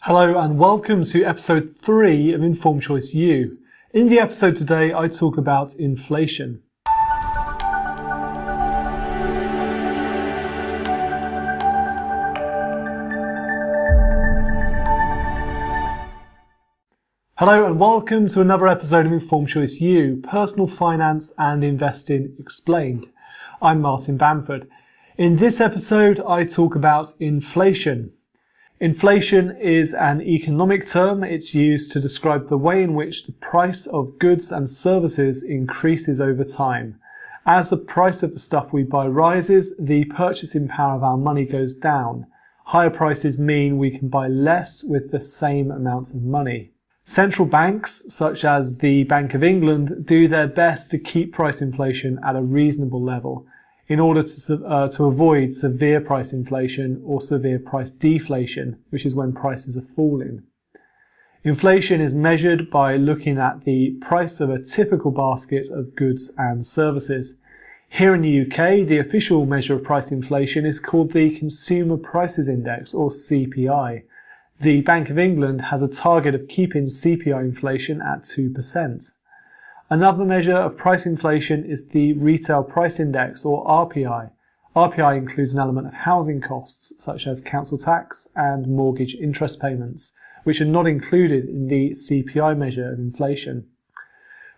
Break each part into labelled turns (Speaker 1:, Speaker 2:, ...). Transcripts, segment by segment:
Speaker 1: Hello and welcome to episode 3 of Informed Choice U. In the episode today, I talk about inflation. Hello and welcome to another episode of Informed Choice U, Personal Finance and Investing Explained. I'm Martin Bamford. In this episode, I talk about inflation. Inflation is an economic term. It's used to describe the way in which the price of goods and services increases over time. As the price of the stuff we buy rises, the purchasing power of our money goes down. Higher prices mean we can buy less with the same amount of money. Central banks, such as the Bank of England, do their best to keep price inflation at a reasonable level in order to avoid severe price inflation or severe price deflation, which is when prices are falling. Inflation is measured by looking at the price of a typical basket of goods and services. Here in the UK, the official measure of price inflation is called the Consumer Prices Index, or CPI. The Bank of England has a target of keeping CPI inflation at 2%. Another measure of price inflation is the Retail Price Index, or RPI. RPI includes an element of housing costs, such as council tax and mortgage interest payments, which are not included in the CPI measure of inflation.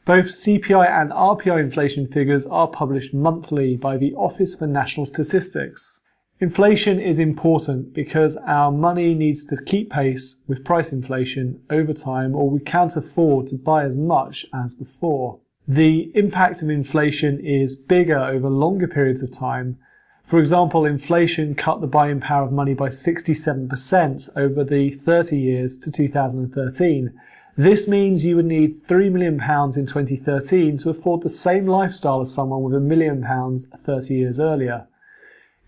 Speaker 1: Both CPI and RPI inflation figures are published monthly by the Office for National Statistics. Inflation is important because our money needs to keep pace with price inflation over time, or we can't afford to buy as much as before. The impact of inflation is bigger over longer periods of time. For example, inflation cut the buying power of money by 67% over the 30 years to 2013. This means you would need £3 million in 2013 to afford the same lifestyle as someone with £1 million 30 years earlier.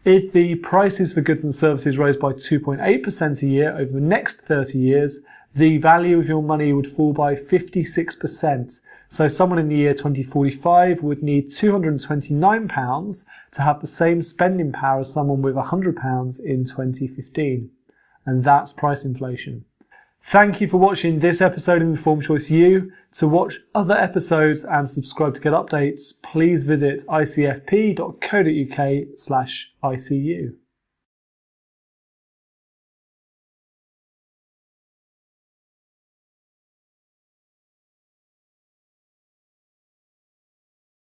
Speaker 1: If the prices for goods and services rose by 2.8% a year over the next 30 years, the value of your money would fall by 56%. So someone in the year 2045 would need £229 to have the same spending power as someone with £100 in 2015. And that's price inflation. Thank you for watching this episode of Informed Choice U. To watch other episodes and subscribe to get updates, please visit icfp.co.uk/ICU.